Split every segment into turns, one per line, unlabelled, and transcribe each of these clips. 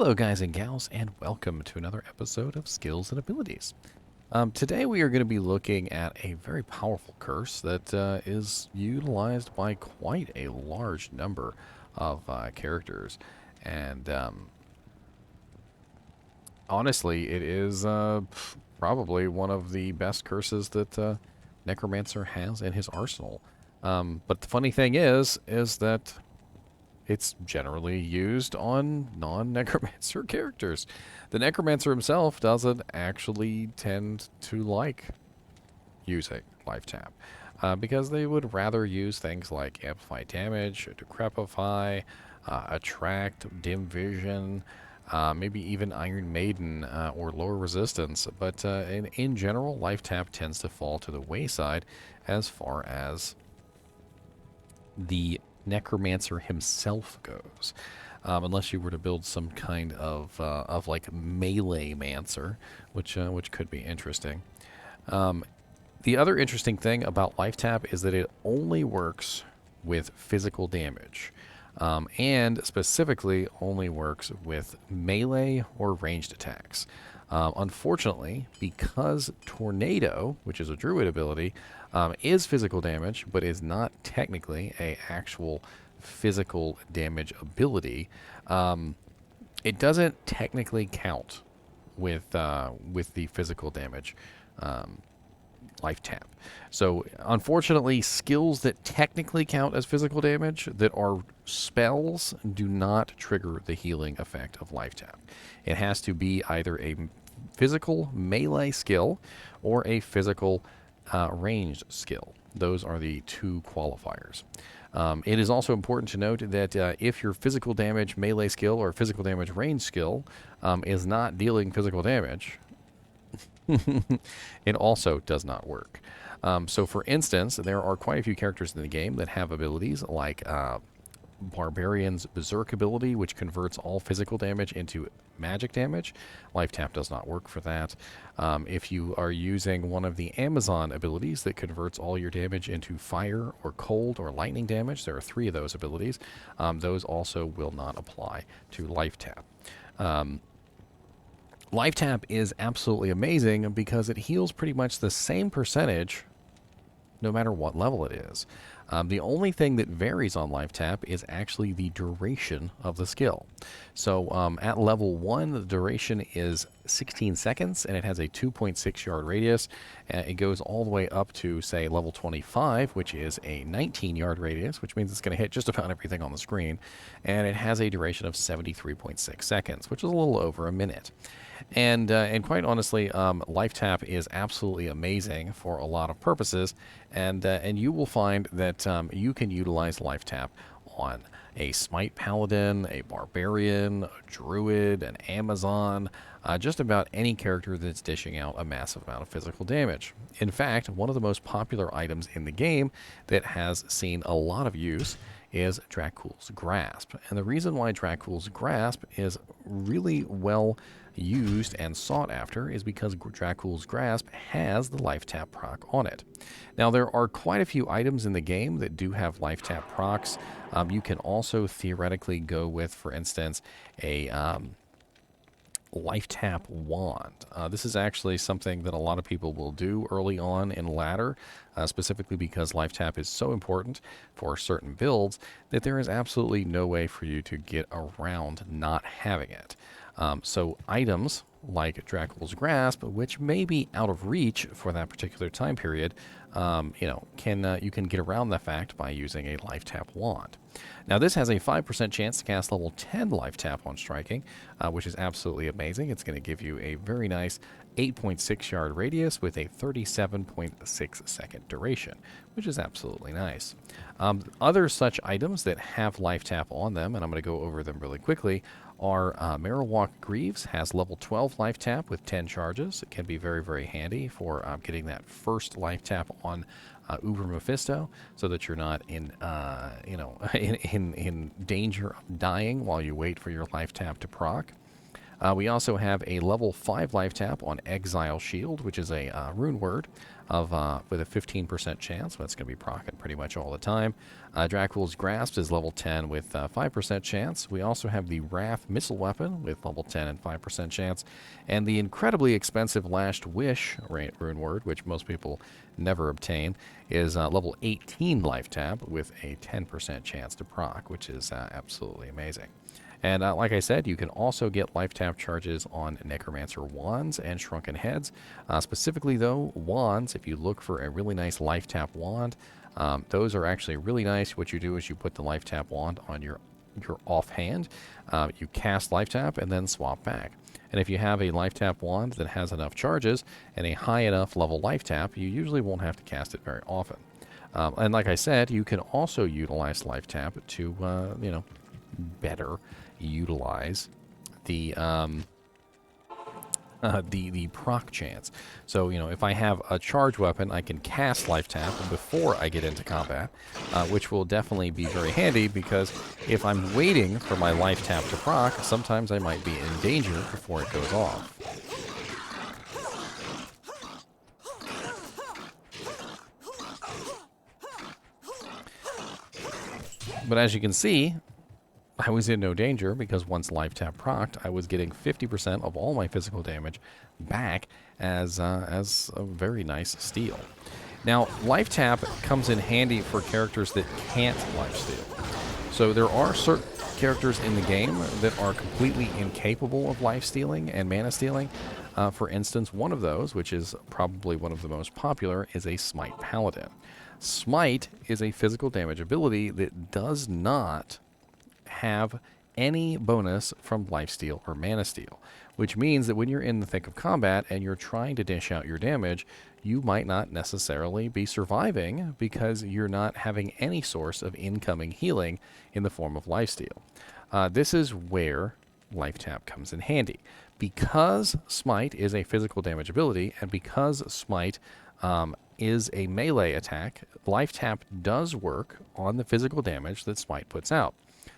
Hello guys and gals, and welcome to another episode of Skills and Abilities. Today we are going to be looking at a very powerful curse that is utilized by quite a large number of characters. And honestly, it is probably one of the best curses that Necromancer has in his arsenal. But the funny thing is that it's generally used on non-Necromancer characters. The Necromancer himself doesn't actually tend to like using Life Tap because they would rather use things like Amplify Damage, Decrepify, Attract, Dim Vision, maybe even Iron Maiden or Lower Resistance. But in general, Life Tap tends to fall to the wayside as far as the Necromancer himself goes, unless you were to build some kind of like melee mancer, which could be interesting. The other interesting thing about Life Tap is that it only works with physical damage, and specifically only works with melee or ranged attacks. Unfortunately, because Tornado, which is a druid ability, is physical damage, but is not technically a actual physical damage ability, it doesn't technically count with the physical damage Life Tap. So, unfortunately, skills that technically count as physical damage that are spells do not trigger the healing effect of Life Tap. It has to be either a physical melee skill or a physical ranged skill. Those are the two qualifiers. It is also important to note that if your physical damage melee skill or physical damage range skill is not dealing physical damage, it also does not work. So, for instance, there are quite a few characters in the game that have abilities like Barbarian's Berserk ability, which converts all physical damage into magic damage. Life Tap does not work for that. If you are using one of the Amazon abilities that converts all your damage into fire or cold or lightning damage, there are 3 of those abilities, those also will not apply to Life Tap. Life Tap is absolutely amazing because it heals pretty much the same percentage no matter what level it is. The only thing that varies on Life Tap is actually the duration of the skill. So at level 1, the duration is 16 seconds, and it has a 2.6 yard radius. It goes all the way up to, say, level 25, which is a 19 yard radius, which means it's going to hit just about everything on the screen. And it has a duration of 73.6 seconds, which is a little over a minute. And quite honestly, Life Tap is absolutely amazing for a lot of purposes, and you will find that you can utilize Life Tap on a Smite Paladin, a Barbarian, a Druid, an Amazon, just about any character that's dishing out a massive amount of physical damage. In fact, one of the most popular items in the game that has seen a lot of use is Dracula's Grasp. And the reason why Dracula's Grasp is really well used and sought after is because Dracula's Grasp has the Life Tap proc on it. Now, there are quite a few items in the game that do have Life Tap procs. You can also theoretically go with, for instance, a Life Tap wand. This is actually something that a lot of people will do early on in ladder, specifically because Life Tap is so important for certain builds that there is absolutely no way for you to get around not having it. So items like Dracula's Grasp, which may be out of reach for that particular time period, you can get around the fact by using a Life Tap wand. Now, this has a 5% chance to cast level 10 Life Tap on striking, which is absolutely amazing. It's going to give you a very nice 8.6 yard radius with a 37.6 second duration, which is absolutely nice. Other such items that have Life Tap on them, and I'm going to go over them really quickly, are Marowak Greaves has level 12 Life Tap with 10 charges. It can be very, very handy for getting that first Life Tap on Uber Mephisto, so that you're not in in danger of dying while you wait for your Life Tap to proc. We also have a level 5 life tap on Exile Shield, which is a rune word with a 15% chance. That's going to be proccing pretty much all the time. Dracula's Grasp is level 10 with 5% chance. We also have the Raft missile weapon with level 10 and 5% chance. And the incredibly expensive Last Wish rune word, which most people never obtain, is level 18 life tap with a 10% chance to proc, which is absolutely amazing. And like I said, you can also get life tap charges on Necromancer wands and shrunken heads. Specifically, though, wands, if you look for a really nice life tap wand, those are actually really nice. What you do is you put the life tap wand on your offhand, you cast life tap, and then swap back. And if you have a life tap wand that has enough charges and a high enough level life tap, you usually won't have to cast it very often. And like I said, you can also utilize life tap to, better utilize the proc chance. So, if I have a charge weapon, I can cast life tap before I get into combat, which will definitely be very handy, because if I'm waiting for my life tap to proc, sometimes I might be in danger before it goes off. But as you can see, I was in no danger, because once life tap procced, I was getting 50% of all my physical damage back as a very nice steal. Now, life tap comes in handy for characters that can't lifesteal. So there are certain characters in the game that are completely incapable of lifestealing and mana stealing. For instance, one of those, which is probably one of the most popular, is a Smite Paladin. Smite is a physical damage ability that does not have any bonus from lifesteal or mana steal, which means that when you're in the thick of combat and you're trying to dish out your damage, you might not necessarily be surviving because you're not having any source of incoming healing in the form of lifesteal. This is where life tap comes in handy. Because Smite is a physical damage ability, and because Smite is a melee attack, life tap does work on the physical damage that Smite puts out.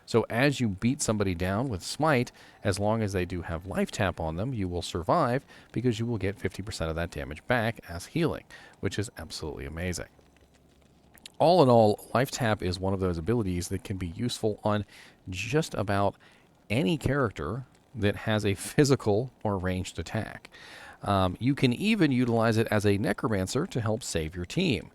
So as you beat somebody down with Smite, as long as they do have life tap on them, you will survive, because you will get 50% of that damage back as healing, which is absolutely amazing. All in all, life tap is one of those abilities that can be useful on just about any character that has a physical or ranged attack. You can even utilize it as a Necromancer to help save your team.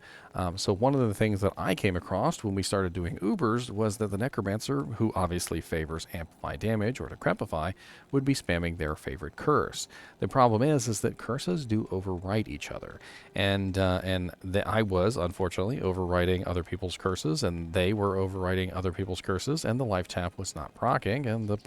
So one of the things that I came across when we started doing Ubers was that the Necromancer, who obviously favors Amplify Damage or Decrepify, would be spamming their favorite curse. The problem is that curses do overwrite each other. And I was, unfortunately, overwriting other people's curses, and they were overwriting other people's curses, and the life tap was not proccing, and the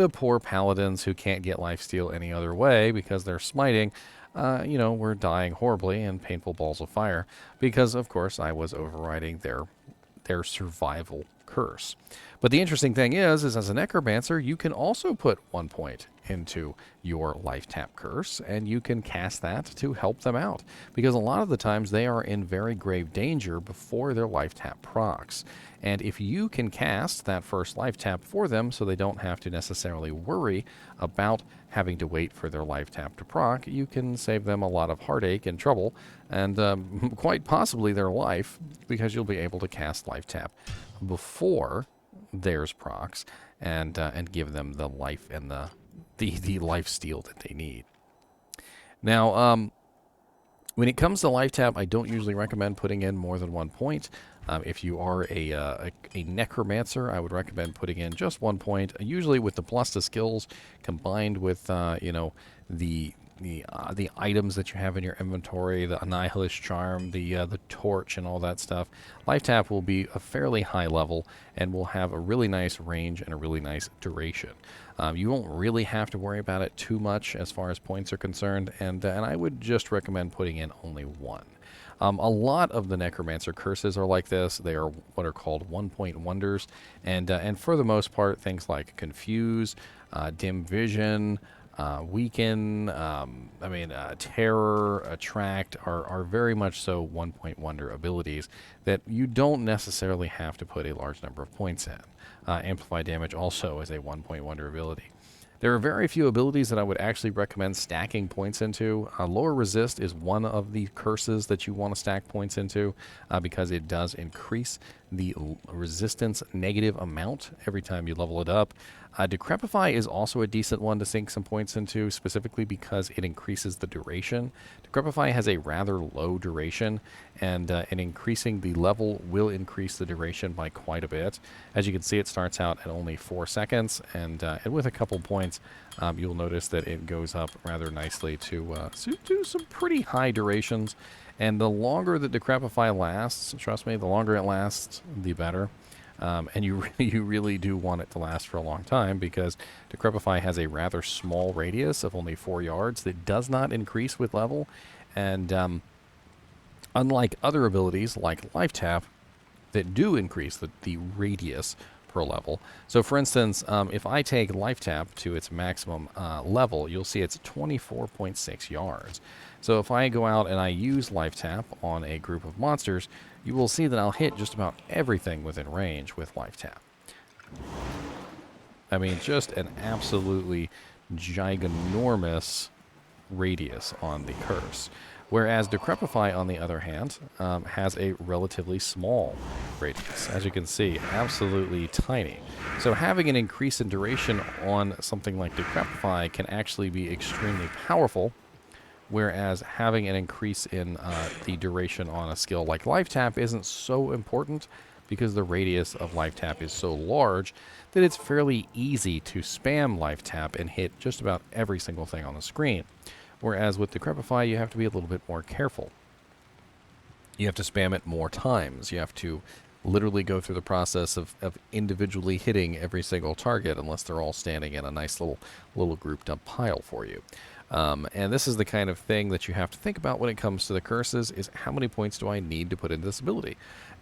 poor paladins who can't get lifesteal any other way because they're smiting, were dying horribly in painful balls of fire, because, of course, I was overriding their survival curse. But the interesting thing is as a Necromancer, you can also put 1 point into your life tap curse, and you can cast that to help them out, because a lot of the times they are in very grave danger before their life tap procs. And if you can cast that first life tap for them so they don't have to necessarily worry about having to wait for their life tap to proc, you can save them a lot of heartache and trouble, and quite possibly their life, because you'll be able to cast life tap before theirs procs, and give them the life and the life steal that they need. Now, when it comes to life tap, I don't usually recommend putting in more than 1 point. If you are a Necromancer, I would recommend putting in just 1 point, usually with the plus to skills combined with the items that you have in your inventory, the Annihilist Charm, the Torch, and all that stuff. Life tap will be a fairly high level and will have a really nice range and a really nice duration. You won't really have to worry about it too much as far as points are concerned, and I would just recommend putting in only 1. A lot of the Necromancer curses are like this. They are what are called 1-point wonders, and for the most part, things like Confuse, Dim Vision, Weaken, Terror, Attract are very much so 1-point wonder abilities that you don't necessarily have to put a large number of points in. Amplify Damage also is a 1-point wonder ability. There are very few abilities that I would actually recommend stacking points into. Lower resist is one of the curses that you want to stack points into because it does increase the resistance negative amount every time you level it up. Decrepify is also a decent one to sink some points into, specifically because it increases the duration. Decrepify has a rather low duration, and increasing the level will increase the duration by quite a bit. As you can see, it starts out at only 4 seconds, and with a couple points, you'll notice that it goes up rather nicely to some pretty high durations. And the longer that Decrepify lasts, trust me, the longer it lasts, the better. And you really do want it to last for a long time, because Decrepify has a rather small radius of only 4 yards that does not increase with level. And unlike other abilities like Life Tap that do increase the radius per level. So for instance, if I take Life Tap to its maximum level, you'll see it's 24.6 yards. So if I go out and I use Life Tap on a group of monsters, you will see that I'll hit just about everything within range with Life Tap. I mean, just an absolutely giganormous radius on the curse. Whereas Decrepify, on the other hand, has a relatively small radius. As you can see, absolutely tiny. So having an increase in duration on something like Decrepify can actually be extremely powerful, whereas having an increase in the duration on a skill like Life Tap isn't so important, because the radius of Life Tap is so large that it's fairly easy to spam Life Tap and hit just about every single thing on the screen. Whereas with Decrepify, you have to be a little bit more careful. You have to spam it more times. You have to literally go through the process of individually hitting every single target, unless they're all standing in a nice little grouped up pile for you. And this is the kind of thing that you have to think about when it comes to the curses, is how many points do I need to put into this ability?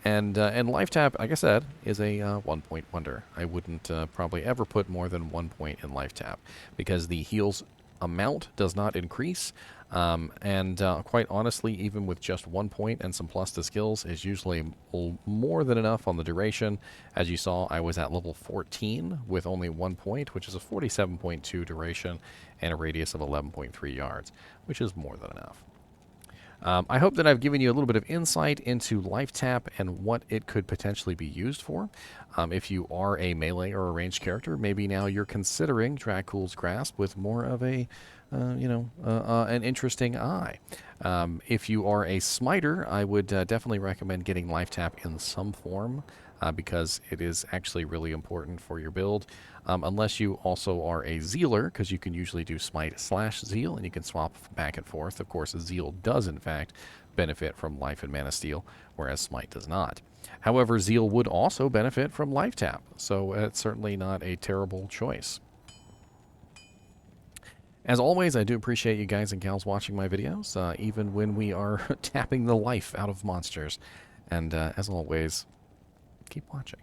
And Life Tap, like I said, is a 1-point wonder. I wouldn't probably ever put more than 1 point in Life Tap, because the heals amount does not increase, and quite honestly, even with just 1 point and some plus to skills, is usually more than enough on the duration. As you saw, I was at level 14 with only 1 point, which is a 47.2 duration and a radius of 11.3 yards, which is more than enough. I hope that I've given you a little bit of insight into Life Tap and what it could potentially be used for. If you are a melee or a ranged character, maybe now you're considering Dracula's Grasp with more of a, an interesting eye. If you are a smiter, I would definitely recommend getting Life Tap in some form, because it is actually really important for your build. Unless you also are a Zealer, because you can usually do Smite/Zeal, and you can swap back and forth. Of course, Zeal does, in fact, benefit from Life and Mana Steel, whereas Smite does not. However, Zeal would also benefit from Life Tap, so it's certainly not a terrible choice. As always, I do appreciate you guys and gals watching my videos, even when we are tapping the life out of monsters. And as always, keep watching.